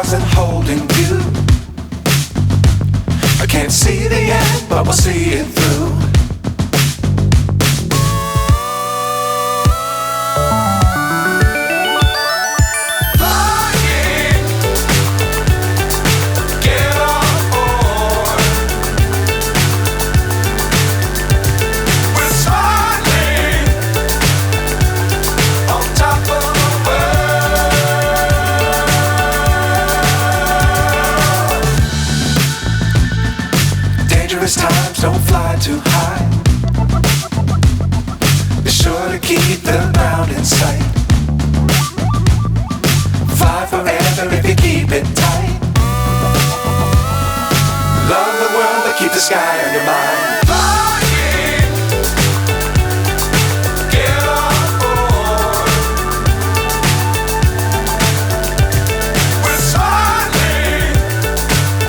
stars and holding you. I can't see the end, but we'll see it through. Times don't fly too high. Be sure to keep the ground in sight. Fly forever if you keep it tight. Love the world but keep the sky on your mind.